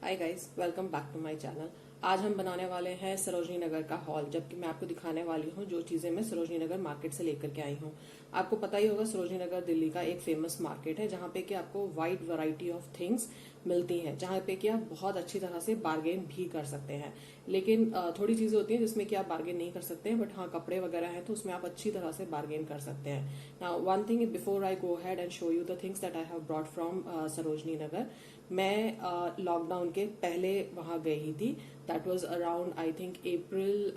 Hi guys, welcome back to my channel. आज हम बनाने वाले हैं सरोजनी नगर का हॉल, जबकि मैं आपको दिखाने वाली हूँ जो चीजें मैं सरोजनी नगर मार्केट से लेकर के आई हूँ। आपको पता ही होगा सरोजनी नगर दिल्ली का एक फेमस मार्केट है जहाँ पे कि आपको वाइड वैरायटी ऑफ थिंग्स मिलती हैं, जहाँ पे कि आप बहुत अच्छी तरह से बार्गेन भी कर सकते हैं। लेकिन थोड़ी चीजें होती हैं जिसमें कि आप बार्गेन नहीं कर सकते हैं, बट हाँ कपड़े वगैरह हैं तो उसमें आप अच्छी तरह से बार्गेन कर सकते हैं। Now one thing before I go ahead and show you the things that I have brought from Sarojini Nagar. मैं लॉकडाउन के पहले वहां गई थी। That was around I think April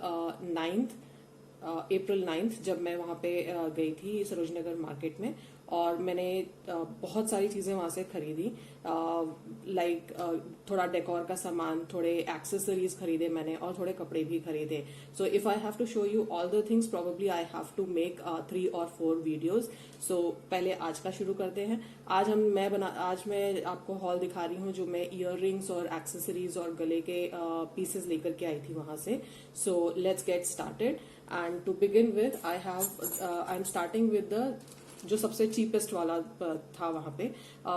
9th जब मैं वहां पे गई थी सरोजनी नगर मार्केट में। और मैंने बहुत सारी चीजें वहां से खरीदी, लाइक थोड़ा डेकोर का सामान, थोड़े एक्सेसरीज खरीदे मैंने और थोड़े कपड़े भी खरीदे। So if I have to show you all the things probably I have to make 3 or 4 videos. सो पहले आज का शुरू करते हैं। आज मैं आपको हॉल दिखा रही हूँ जो मैं इयर रिंग्स और एक्सेसरीज और गले के पीसेस लेकर के आई थी वहां से। So let's get started and to begin with I am starting with the जो सबसे चीपेस्ट वाला था वहां पे।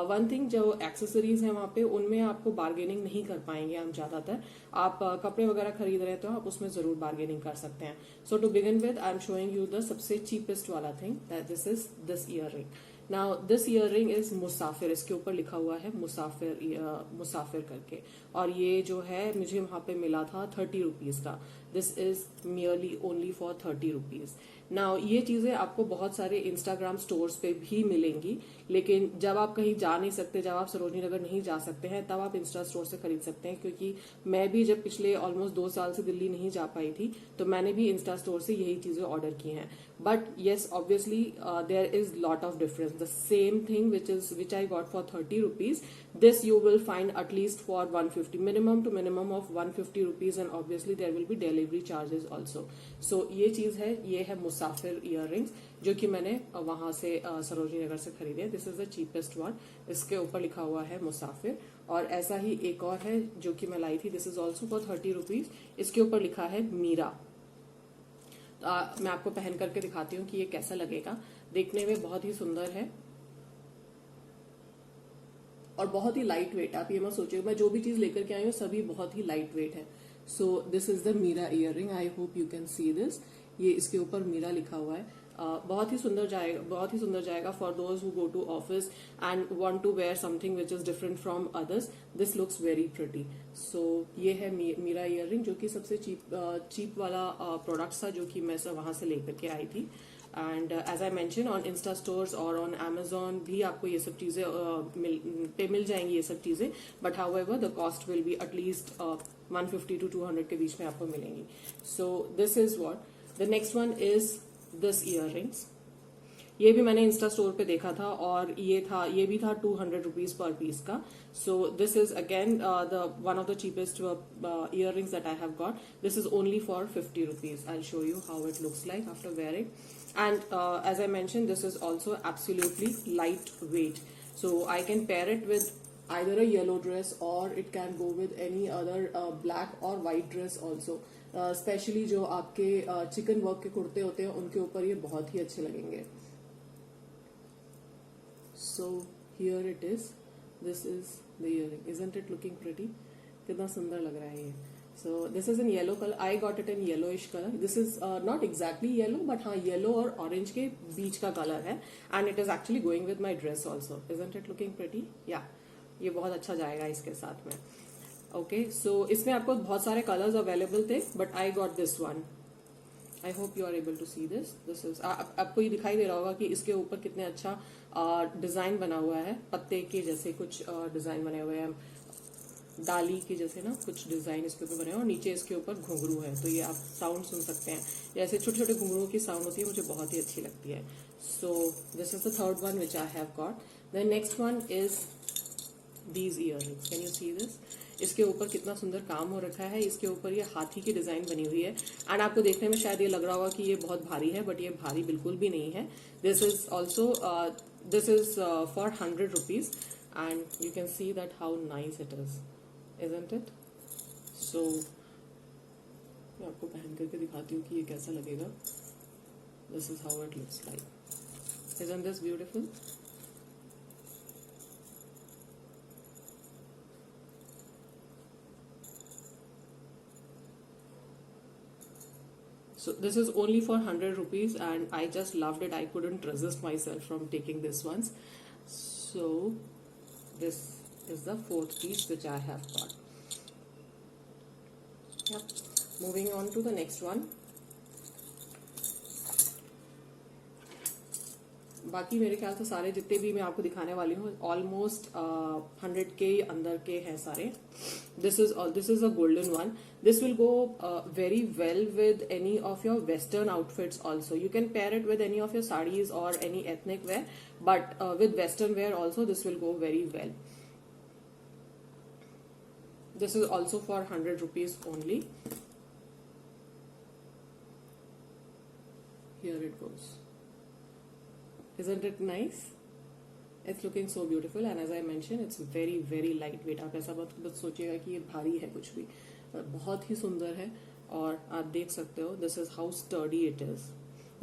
वन थिंग, जो एक्सेसरीज है वहां पे उनमें आपको बार्गेनिंग नहीं कर पाएंगे हम ज्यादातर। आप कपड़े वगैरह खरीद रहे हैं तो आप उसमें जरूर बार्गेनिंग कर सकते हैं। So to begin with I am showing you the सबसे चीपेस्ट वाला thing, that this is this earring. Now this earring is Musafir, इसके ऊपर लिखा हुआ है मुसाफिर करके। और ये जो है मुझे वहां पे मिला था 30 रुपीज का। This is merely only for 30 rupees. Now ये चीजें आपको बहुत सारे इंस्टाग्राम स्टोर्स पे भी मिलेंगी, लेकिन जब आप कहीं जा नहीं सकते, जब आप सरोजनी नगर नहीं जा सकते हैं, तब आप इंस्टा स्टोर से खरीद सकते हैं। क्योंकि मैं भी जब पिछले ऑलमोस्ट 2 साल से दिल्ली नहीं जा पाई थी तो मैंने भी इंस्टा स्टोर से यही चीजें ऑर्डर की हैं। But yes, obviously there is lot of difference. The same thing which I got for 30 rupees, this you will find at least for 150, minimum to minimum of 150 rupees, and obviously there will be delivery charges also. So ये चीज है, ये है मुसाफिर ear rings जो कि मैंने वहां से सरोजनी नगर से खरीदे। This is the cheapest one. इसके ऊपर लिखा हुआ है मुसाफिर। और ऐसा ही एक और है जो कि मैं लाई थी, this is also for 30 rupees. इसके ऊपर लिखा है मीरा। मैं आपको पहन करके दिखाती हूँ कि ये कैसा लगेगा। देखने में बहुत ही सुंदर है और बहुत ही लाइट वेट। आप ये मत सोचिए, मैं जो भी चीज लेकर के आई हूँ सभी बहुत ही लाइट वेट है। So this is the Meera earring. I hope you can see this. ये इसके ऊपर मीरा लिखा हुआ है। बहुत ही सुंदर जाएगा, बहुत ही सुंदर जाएगा for those who go to office and want to wear something which is different from others. This looks very pretty. So ये है मीरा इयर रिंग जो कि सबसे चीप वाला प्रोडक्ट था जो कि मैं वहां से लेकर के आई थी। And as I mention, on insta stores और ऑन Amazon भी आपको ये सब चीजें मिल जाएंगी ये सब चीजें। But however the cost will be at least 150 to 200 के बीच में आपको मिलेंगी। सो this is what the next one is this year rings. ये भी मैंने इंस्टा स्टोर पे देखा था और ये भी था 200 रुपीज पर पीस का। सो this is again the one of the cheapest year rings that I have got. This is only for 50 rupees. I show you how it looks like after wearing. And as I mentioned, this is also absolutely lightweight. So I can pair it with either a yellow dress or it can go with any other black or white dress also. Especially जो आपके chicken work के कुर्ते होते हैं उनके ऊपर ये बहुत ही अच्छे लगेंगे। So here it is. This is the earring. Isn't it looking pretty? कितना सुंदर लग रहा है ये। So this is in yellow color. I got it in yellowish color. This is not exactly yellow, but हाँ yellow और orange के बीच का कलर है। And it is actually going with my dress also. Isn't it looking pretty? Yeah, ये बहुत अच्छा जाएगा इसके साथ में। Okay, so इसमें आपको बहुत सारे कलर्स अवेलेबल थे, but I got this one. I hope you are able to see this. This is आपको ये दिखाई दे रहा होगा कि इसके ऊपर कितने अच्छा डिजाइन बना हुआ है। पत्ते के जैसे कुछ डिजाइन बने हुए हैं, डाली के जैसे ना कुछ डिजाइन इसके ऊपर बने हैं और नीचे इसके ऊपर घुंघरू है। तो ये आप साउंड सुन सकते हैं, जैसे छोटे छोटे घुंघरुओं की साउंड होती है, मुझे बहुत ही अच्छी लगती है। So this is the third one which I have got. The next one is these year rings. Can you see this? इसके ऊपर कितना सुंदर काम हो रखा है। इसके ऊपर ये हाथी की डिजाइन बनी हुई है एंड आपको देखने में शायद ये लग रहा होगा कि ये बहुत भारी है, बट ये भारी बिल्कुल भी नहीं है। This is also this is for 100 rupees and you can see that how nice it is, isn't it? So मैं आपको पहन करके दिखाती हूँ कि ये कैसा लगेगा। This is how it looks like. Isn't this beautiful? So this is only for 100 rupees and I just loved it. I couldn't resist myself from taking this ones. So this is the fourth piece which I have got. Yep. Moving on to the next one. बाकी मेरे ख्याल से सारे जितने भी मैं आपको दिखाने वाली हूँ ऑलमोस्ट 100 के अंदर के हैं सारे. This is a golden one. This will go very well with any of your western outfits also. You can pair it with any of your saris और any ethnic wear, but with western wear also this will go very well. This is also for 100 rupees only. Here it goes. Isn't it nice? It's looking so beautiful and as I mentioned it's very very lightweight. आप ऐसा मत सोचिएगा कि ये भारी है कुछ भी, बहुत ही सुंदर है. और आप देख सकते हो this is how sturdy it is.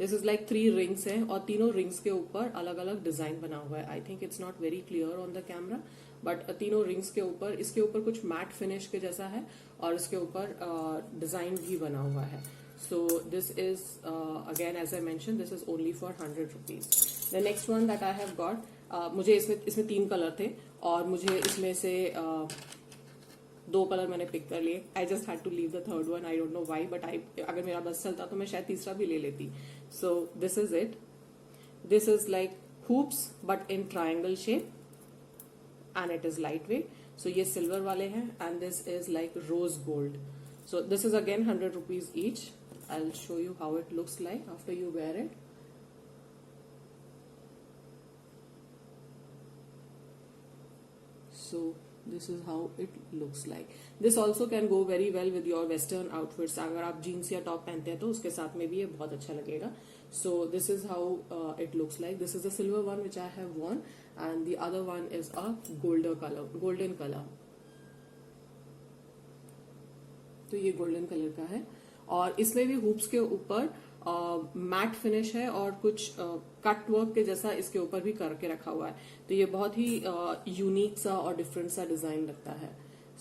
This is like 3 rings है और तीनों rings के ऊपर अलग अलग डिजाइन बना हुआ है. I think it's not very clear on the camera, but तीनों रिंग्स के ऊपर इसके ऊपर कुछ मैट फिनिश के जैसा है और इसके ऊपर डिजाइन भी बना हुआ है. So this is again as I mention this is only for 100 rupees. The next one that I have got, मुझे इसमें 3 कलर थे और मुझे इसमें से 2 कलर मैंने पिक कर लिए. I just had to leave the third one. I don't know why, but अगर मेरा बस चलता तो मैं शायद तीसरा भी ले लेती. सो this is it. This is like hoops but in triangle shape and it is lightweight. So ये silver वाले हैं and this is like rose gold. So this is again 100 rupees each. I'll show you how it looks like after you wear it. So this is how it looks like. This also can go very well with your western outfits. अगर आप jeans या top पहनते हैं तो उसके साथ में भी ये बहुत अच्छा लगेगा. So this is how it looks like. This is the silver one which I have worn and the other one is a golden color. तो ये golden color का है और इसमें भी hoops के ऊपर मैट फिनिश है और कुछ कट वर्क के जैसा इसके ऊपर भी करके रखा हुआ है. तो ये बहुत ही यूनिक सा और डिफरेंट सा डिजाइन लगता है.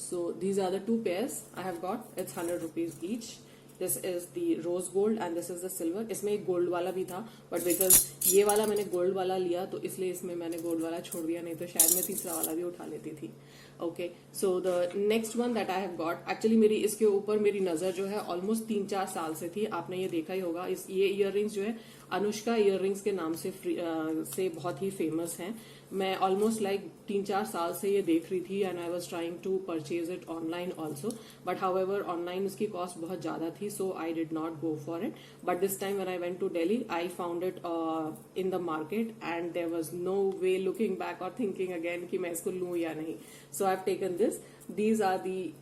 So these are the 2 pairs I have got. It's 100 rupees each. This is the rose gold and this is the silver. इसमें एक गोल्ड वाला भी था बट बिकॉज ये वाला मैंने गोल्ड वाला लिया तो इसलिए इसमें मैंने गोल्ड वाला छोड़ दिया, नहीं तो शायद मैं तीसरा वाला भी उठा लेती थी. Okay, so the next one that I have got, actually मेरी इसके ऊपर मेरी नजर जो है ऑलमोस्ट 3-4 साल से थी. आपने ये देखा ही होगा. ये इयररिंग्स जो है अनुष्का इयररिंग्स के नाम से बहुत ही फेमस हैं. मैं ऑलमोस्ट लाइक 3-4 साल से ये देख रही थी and I was trying to purchase it online also, but however online इसकी कॉस्ट बहुत ज्यादा थी so I did not go for it. But this time when I went to Delhi I found it in the market and there was no way looking back और thinking again कि मैं इसको लूं या नहीं. So I have taken this. These are the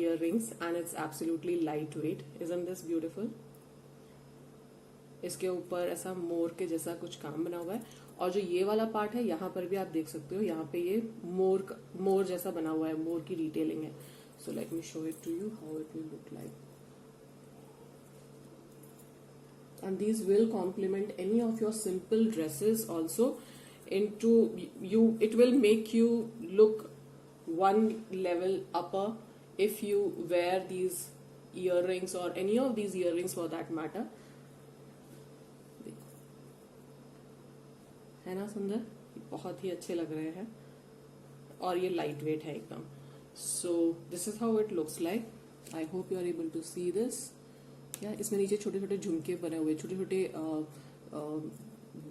earrings and it's absolutely lightweight. Isn't this beautiful? इसके ऊपर ऐसा मोर के जैसा कुछ काम बना हुआ है और जो ये वाला पार्ट है यहाँ पर भी आप देख सकते हो, यहाँ पे ये मोर जैसा बना हुआ है, मोर की डिटेलिंग है. So let me show it to you how it will look like. And these will complement any of your simple dresses also into you. It will make you look one level upper if you wear these earrings or any of these earrings for that matter. है ना सुंदर, बहुत ही अच्छे लग रहे हैं और ये लाइट वेट है एकदम. So this is how it looks like. I hope you are able to see this. या इसमें नीचे छोटे छोटे झुमके बने हुए, छोटे छोटे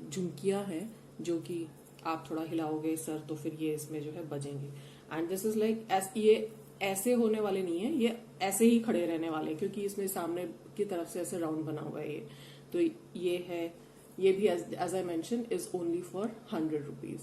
झुमकियां हैं जो कि आप थोड़ा हिलाओगे सर तो फिर ये इसमें जो है बजेंगे. एंड दिस इज लाइक ये ऐसे होने वाले नहीं है, ये ऐसे ही खड़े रहने वाले क्योंकि इसमें सामने की तरफ से ऐसे राउंड बना हुआ है ये. तो ये है, ये भी as I mention is only for 100 rupees.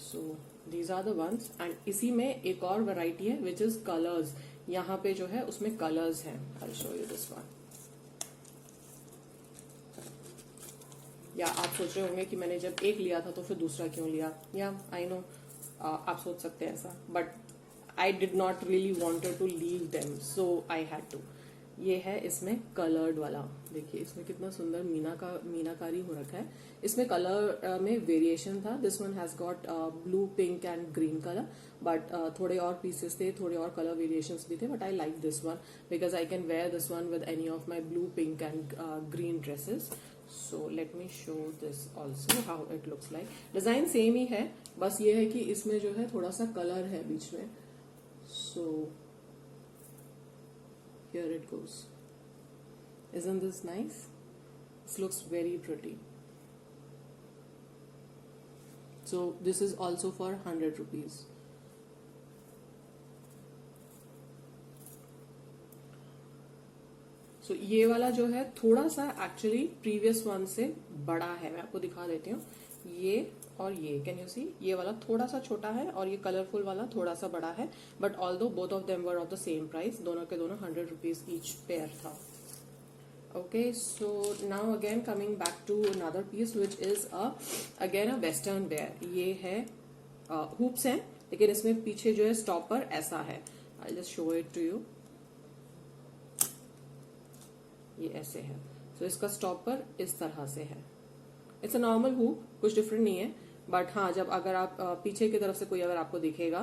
So these are the ones and इसी में एक और वैरायटी है विच इज कलर्स. यहाँ पे जो है उसमें कलर्स हैं. I show you this one. या आप सोच रहे होंगे कि मैंने जब एक लिया था तो फिर दूसरा क्यों लिया. या आई नो आप सोच सकते हैं ऐसा, but I did not really wanted to leave them so I had to. ये है इसमें कलर्ड वाला। देखिए इसमें कितना सुंदर मीनाकारी हो रखा है। इसमें कलर में वेरिएशन था। This one has got blue, pink and green colour, but थोड़े और पीसेस थे, थोड़े और कलर वेरिएशंस भी थे, but I like this one because I can wear this one with any of my blue, pink and green dresses. So let me show this also how it looks like. Design same ही है, बस ये है कि इसमें जो है थोड़ा सा कलर है बीच में। सो here it goes. Isn't this nice? This looks very pretty. So this is also for 100 rupees. So ये वाला जो है थोड़ा सा एक्चुअली प्रीवियस वन से बड़ा है। मैं आपको दिखा देती हूँ। ये और ये कैन यू सी, ये वाला थोड़ा सा छोटा है और ये कलरफुल वाला थोड़ा सा बड़ा है, but although both of them were of the same price. दोनों के दोनों 100 रुपीज ईच पेयर था। Okay, so now again coming back to another piece which is again a western wear. ये है हुप्स हैं, लेकिन इसमें पीछे जो है स्टॉपर ऐसा है। I just show it to you. ये ऐसे है। सो इसका स्टॉपर इस तरह से है। इट्स अ नॉर्मल हुक, कुछ डिफरेंट नहीं है, बट हाँ जब अगर आप पीछे की तरफ से कोई अगर आपको दिखेगा,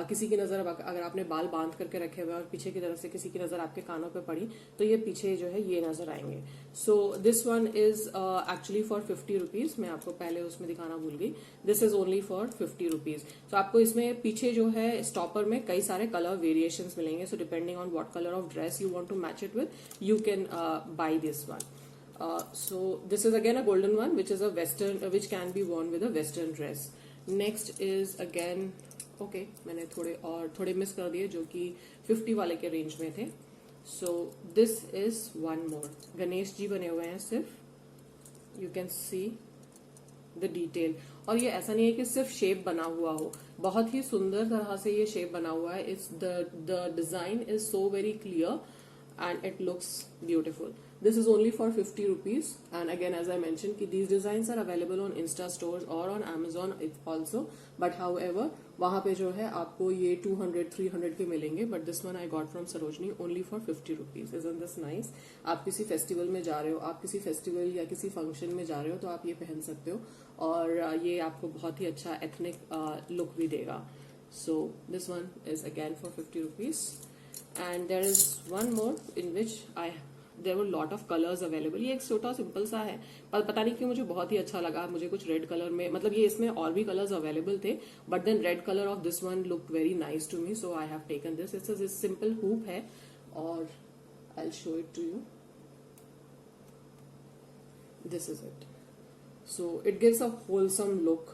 किसी की नजर अगर आपने बाल बांध करके रखे हुए और पीछे की तरफ से किसी की नजर आपके कानों पे पड़ी, तो ये पीछे जो है ये नजर आएंगे। So this one is actually for 50 rupees. मैं आपको पहले उसमें दिखाना भूल गई। This is only for 50 rupees. तो आपको इसमें पीछे जो है स्टॉपर में कई सारे कलर वेरिएशन मिलेंगे। So depending on what colour of dress you want to match it with, you can buy this one. So this is again a golden one, which is a western, which can be worn with a western dress. Next is again, okay, मैंने थोड़े miss कर दिए जो कि 50 वाले के range में थे. So this is one more. Ganesh ji बने हुए हैं सिर्फ. You can see the detail. और ये ऐसा नहीं है कि सिर्फ शेप बना हुआ हो, बहुत ही सुंदर तरह से ये शेप बना हुआ है. It's the design is so very clear and it looks beautiful. This is only for 50 rupees, and again as I mentioned कि these designs are available on Insta stores or on Amazon also, but however वहाँ पे जो है आपको ये 200-300 के मिलेंगे, but this one I got from Sarojini only for 50 rupees. Isn't this nice? आप किसी फेस्टिवल में जा रहे हो, आप किसी फेस्टिवल या किसी फंक्शन में जा रहे हो, तो आप ये पहन सकते हो और ये आपको बहुत ही अच्छा एथनिक लुक भी देगा. So this one is again for 50 rupees. And there is one more in which there were lot of colors available. ये एक छोटा सिंपल सा है, पर पता नहीं क्यों मुझे बहुत ही अच्छा लगा. मुझे कुछ रेड कलर में, मतलब ये इसमें और भी कलर्स अवेलेबल थे, but then red colour of this one look very nice to me, so I have taken this. It's a simple hoop है और I will show it to you. This is it. So it gives a wholesome look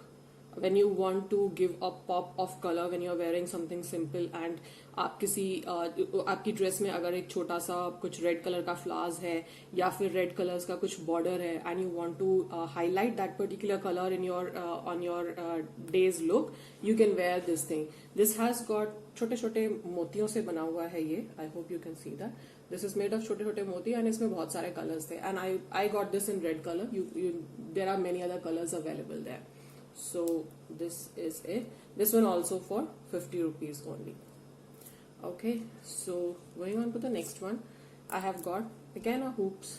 when you want to give a pop of color when you are wearing something simple, and आप किसी आपकी dress में अगर एक छोटा सा कुछ red colour का फ्लावर्स है या फिर रेड कलर्स का कुछ बॉर्डर है and you want to highlight that particular colour in your on your days look, you can wear this thing. This has got छोटे छोटे मोतियों से बना हुआ है ये. I hope you can see that. This is made of छोटे छोटे मोती एंड इसमें बहुत सारे कलर्स थे and I got this in red colour. There are many other colours available there. So this is it. This one also for 50 rupees only. Okay, so going on to the next one, I have got again a hoops.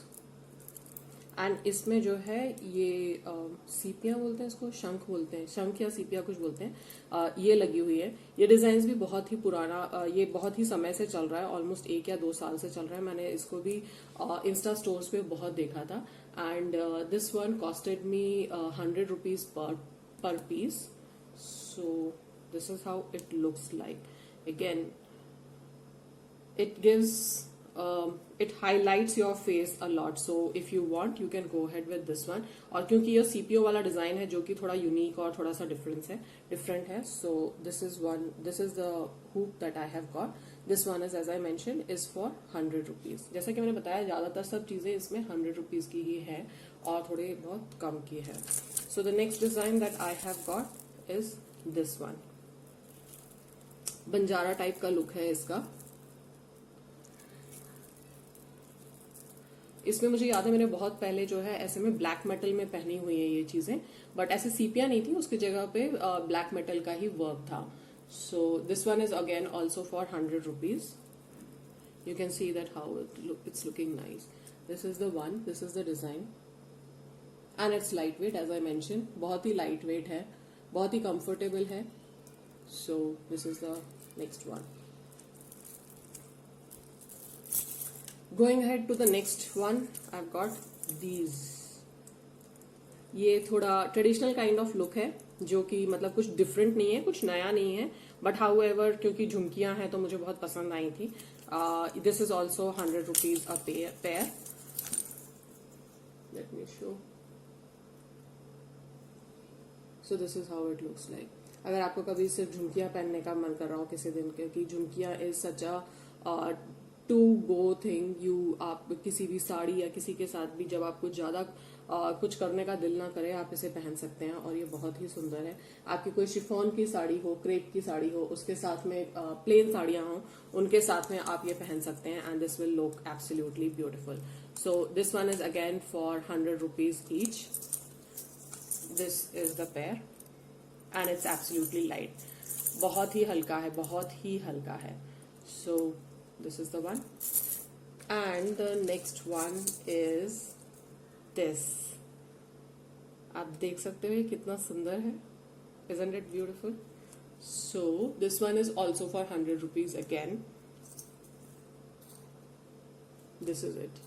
And इसमें जो है ये सीपियाँ बोलते हैं इसको, शंख बोलते हैं, शंख या सीपियाँ कुछ बोलते हैं, ये लगी हुई है. ये डिजाइन भी बहुत ही पुराना, ये बहुत ही समय से चल रहा है, ऑलमोस्ट 1 या 2 साल से चल रहा है. मैंने इसको भी इंस्टा स्टोर्स पे बहुत देखा था. And this one costed me 100 rupees per piece. So this is how it looks like. Again, it gives it highlights your face a lot, so if you want you can go ahead with this one. और क्योंकि ये CPO वाला design है जो कि थोड़ा unique और थोड़ा सा डिफरेंट है, so this is the hoop that I have got. This one is, as I mentioned, is for 100 rupees. जैसा कि मैंने बताया ज्यादातर सब चीजें इसमें 100 rupees की ही है और थोड़े बहुत कम की है. So the next design that I have got is this one. Banjara type का लुक है इसका. इसमें मुझे याद है मैंने बहुत पहले जो है ऐसे में ब्लैक मेटल में पहनी हुई है ये चीजें, बट ऐसे सीपिया नहीं थी, उसकी जगह पे ब्लैक मेटल का ही वर्क था. So this one is again also for 100 rupees. You can see that how it's looking nice. This is the one, this is the design, and it's lightweight as I mentioned. बहुत ही lightweight है, बहुत ही comfortable है. So this is the next one. Going ahead to the next one, I've got these. ये थोड़ा traditional kind of look है, जो कि मतलब कुछ डिफरेंट नहीं है, कुछ नया नहीं है, बट हाउ एवर क्योंकि झुमकियां हैं तो मुझे बहुत पसंद आई थी. This is also 100 rupees a pair. Late me show. So this is how it looks like. अगर आपको कभी सिर्फ झुमकियां पहनने का मन कर रहा हो किसी दिन के, कि झुमकियां is such a to go thing, आप किसी भी साड़ी या किसी के साथ भी जब आपको ज्यादा कुछ करने का दिल ना करे, आप इसे पहन सकते हैं. और ये बहुत ही सुंदर है. आपकी कोई शिफॉन की साड़ी हो, क्रेप की साड़ी हो, उसके साथ में प्लेन साड़ियां हो, उनके साथ में आप ये पहन सकते हैं. And this will look absolutely beautiful. So this one is again for 100 rupees each. This is the pair and it's absolutely light. बहुत ही हल्का है, बहुत ही हल्का है. सो this is the one. And the next one is this. आप देख सकते हो ये कितना सुंदर है. Isn't it beautiful? So this one is also for 100 rupees again. This is it.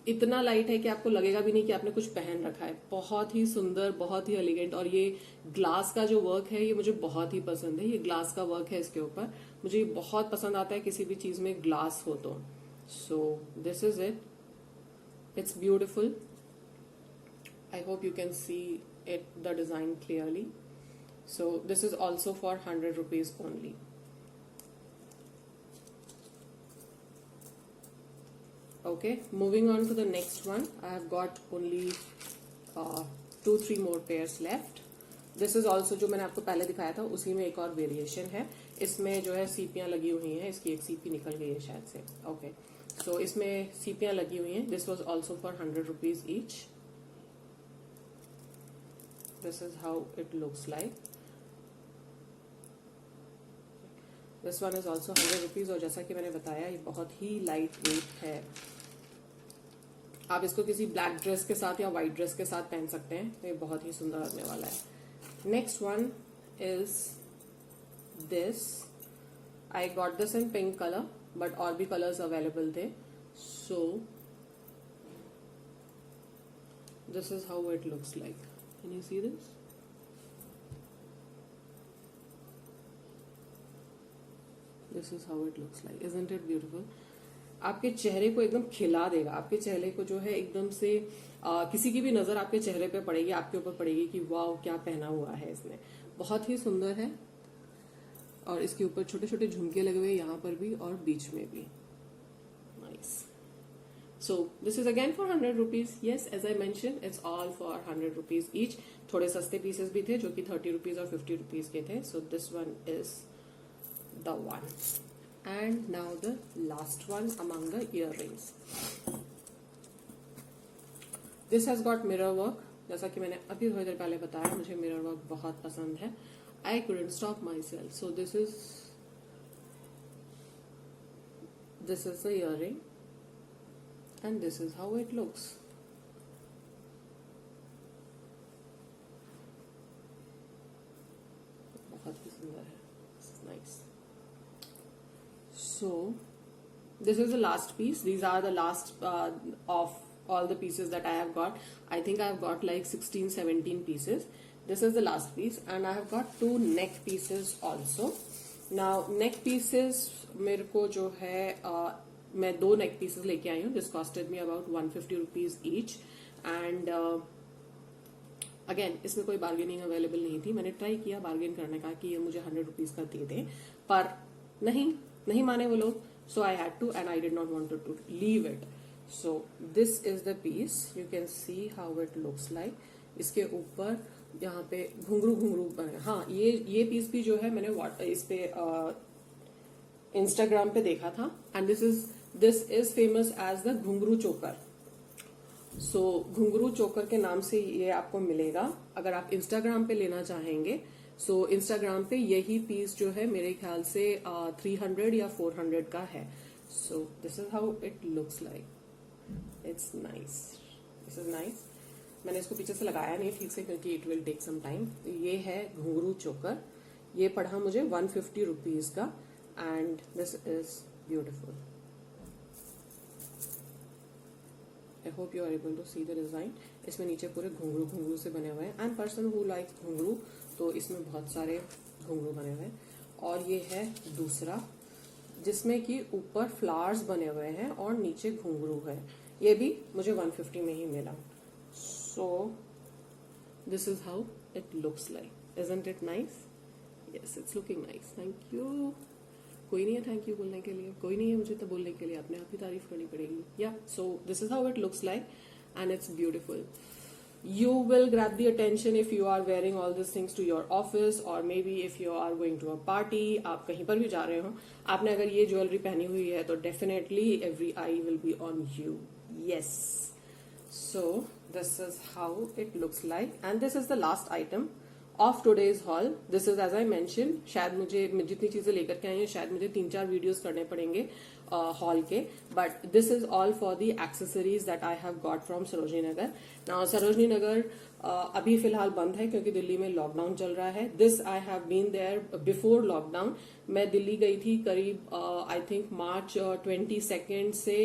इतना लाइट है कि आपको लगेगा भी नहीं कि आपने कुछ पहन रखा है. बहुत ही सुंदर, बहुत ही एलिगेंट. और ये ग्लास का जो वर्क है ये मुझे बहुत ही पसंद है. ये ग्लास का वर्क है इसके ऊपर, मुझे ये बहुत पसंद आता है किसी भी चीज में ग्लास हो तो. सो this is it. It's beautiful. I hope you can see it, the design clearly. So this is also for 100 rupees only. Okay, moving on to the next one. I have got only 2-3 more pairs left. This is also जो मैंने आपको पहले दिखाया था उसी में एक और वेरिएशन है. इसमें जो है सीपियां लगी हुई हैं. इसकी एक सीपी निकल गई है शायद से. ओके, सो इसमें सीपियां लगी हुई हैं. This was also for 100 rupees each. This is how it looks like. This one is also 100 rupees. और जैसा कि मैंने बताया ये बहुत ही लाइट वेट है. आप इसको किसी ब्लैक ड्रेस के साथ या व्हाइट ड्रेस के साथ पहन सकते हैं. ये बहुत ही सुंदर लगने वाला है. Next one is this. I got this in pink colour, but और भी कलर्स अवेलेबल थे. सो this is how it looks like. Can you see this? This is how it looks like. Isn't it beautiful? आपके चेहरे को एकदम खिला देगा. आपके चेहरे को जो है एकदम से किसी की भी नजर आपके चेहरे पे पड़ेगी, आपके ऊपर पड़ेगी कि वाह क्या पहना हुआ है इसने. बहुत ही सुंदर है. और इसके ऊपर छोटे छोटे झुमके लगे हुए यहाँ पर भी और बीच में भी. Nice. So this is again for 100 rupees. Yes, as I mention it's all for 100 rupees each. थोड़े सस्ते पीसेस भी थे जो कि 30 रुपीज और 50 रुपीज के थे. So this one is the one. And now the last one among the earrings. This has got mirror work. जैसा कि मैंने अभी थोड़ी देर पहले बताया, मुझे mirror work बहुत पसंद है. I couldn't stop myself. So this is the earring and this is how it looks. बहुत ही सुंदर है. This is nice. So this is the last piece. These are the last of all the pieces that I have got. I think I have got like 16-17 pieces. This is the last piece and I have got 2 neck pieces also. Now neck pieces मेरे को जो है मैं 2 neck pieces लेके आई हूँ. This costed me about 150 rupees each and again इसमें कोई bargaining available नहीं थी. मैंने ट्राई किया बार्गेन करने का कि ये मुझे 100 रुपीज का दे दें, पर नहीं माने वो लोग. So I had to and I did not want to leave it. So this is the piece. You can see how it looks like. इसके ऊपर यहाँ पे घुंघरू बने. हाँ, ये पीस भी जो है मैंने इस पे इंस्टाग्राम पे देखा था and this is famous as the ghungroo choker. सो घुंघरू चोकर के नाम से ये आपको मिलेगा अगर आप इंस्टाग्राम पे लेना चाहेंगे. सो इंस्टाग्राम पे यही पीस जो है मेरे ख्याल से 300 या 400 का है. So this is how it looks like. It's nice. This is nice. मैंने इसको पीछे से लगाया नहीं ठीक से क्योंकि it will take some time. ये है घुंघरू चोकर. ये पड़ा मुझे 150 रुपीज का and this is beautiful. I hope you are able to see the design. इसमें नीचे पूरे घुंघरू घुंघरू से बने हुए हैं. एंड पर्सन हु लाइक घुंघरू, तो इसमें बहुत सारे घुंघरू बने हुए हैं. और ये है दूसरा जिसमें कि ऊपर फ्लावर्स बने हुए हैं और नीचे घुंघरू है. ये भी मुझे 150 में ही मिला. सो this is how it looks like. Isn't it nice? Yes, it's looking nice. Thank you. कोई नहीं है थैंक यू बोलने के लिए, कोई नहीं है मुझे तो बोलने के लिए, अपने आप ही तारीफ करनी पड़ेगी. या सो this is how it looks like and it's beautiful. You will grab the attention if you are wearing all these things to your office or maybe if you are going to a party. आप कहीं पर भी जा रहे हो, आपने अगर ये ज्वेलरी पहनी हुई है तो definitely every eye will be on you. Yes. So this is how it looks like and this is the last item of today's haul. This is as I mentioned, शायद मुझे जितनी चीजें लेकर के आई हैं शायद मुझे 3-4 वीडियोस करने पड़ेंगे हॉल के. But this is all for the accessories that I have got from Sarojini Nagar. Now Sarojini Nagar अभी फिलहाल बंद है क्योंकि दिल्ली में लॉकडाउन चल रहा है. This I have been there before lockdown. मैं दिल्ली गई थी करीब आई थिंक मार्च 22 से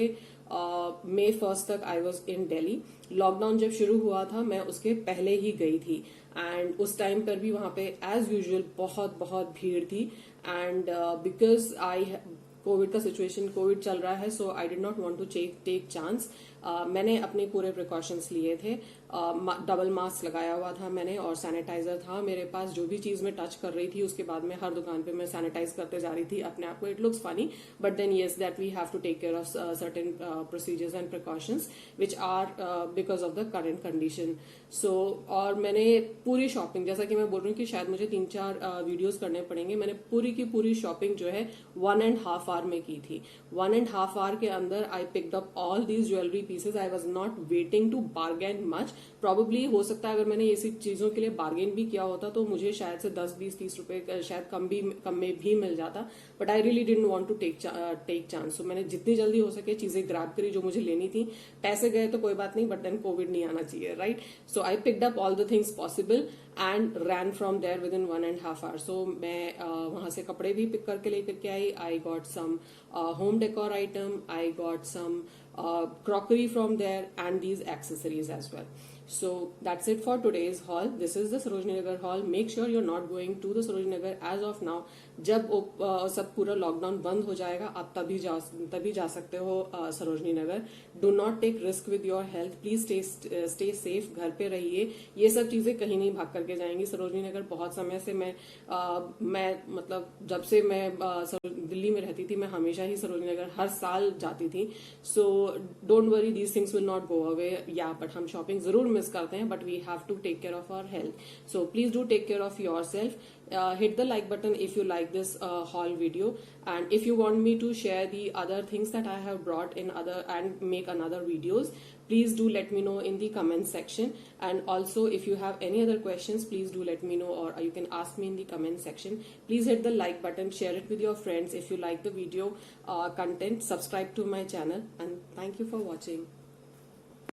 मई 1 तक I was in Delhi. Lockdown जब शुरू हुआ था मैं उसके पहले ही गई थी एंड उस टाइम पर भी वहां पे एज यूजुअल बहुत बहुत भीड़ थी. एंड बिकॉज कोविड का सिचुएशन, कोविड चल रहा है, so I did not want to take chance. मैंने अपने पूरे प्रिकॉशंस लिए थे. डबल मास्क लगाया हुआ था मैंने और सैनिटाइजर था मेरे पास. जो भी चीज मैं टच कर रही थी उसके बाद में हर दुकान पे मैं सैनिटाइज करते जा रही थी अपने आप को. It looks funny but then yes that we have to take care of certain procedures and precautions which are because of the current condition. So और मैंने पूरी शॉपिंग, जैसा कि मैं बोल रही हूँ कि शायद मुझे 3-4 वीडियोस करने पड़ेंगे, मैंने पूरी की पूरी शॉपिंग जो है 1.5 आवर में की थी. 1.5 आवर के अंदर I picked up all these jewellery pieces. I was not waiting to bargain much. Probably हो सकता है अगर मैंने ऐसी चीजों के लिए बार्गेन भी किया होता तो मुझे शायद से 10-20-30 रुपए शायद कम में भी मिल जाता. But I really didn't want to take chance. So मैंने जितनी जल्दी हो सके चीजें ग्रैब करी जो मुझे लेनी थी. पैसे गए तो कोई बात नहीं बट देन कोविड नहीं आना चाहिए, right? So I picked up all the things possible and ran from there within 1.5 hour. So मैं वहां से कपड़े भी पिक करके लेकर के आई. I got some home decor item, I got some crockery from there and these accessories as well. So that's it for today's haul. This is the Sarojini Nagar haul. Make sure you're not going to the Sarojini Nagar as of now. जब सब पूरा lockdown बंद हो जाएगा आप तभी जा सकते हो Sarojini Nagar. Do not take risk with your health. Please stay safe. घर पे रहिए. ये सब चीजें कहीं नहीं भाग करके जाएंगी. सरोजनी नगर बहुत समय से मैं मतलब जब से मैं दिल्ली में रहती थी मैं हमेशा ही सरोजनी नगर हर साल जाती थी. So don't worry, these things will not go away. या बट हम शॉपिंग जरूर मिस करते हैं but we have to take care of our health. So please do take care of yourself. Hit the like button if you like this haul video, and if you want me to share the other things that I have brought in other and make another videos, please do let me know in the comment section. And also if you have any other questions, please do let me know or you can ask me in the comment section. Please hit the like button, share it with your friends if you like the video content, subscribe to my channel, and thank you for watching.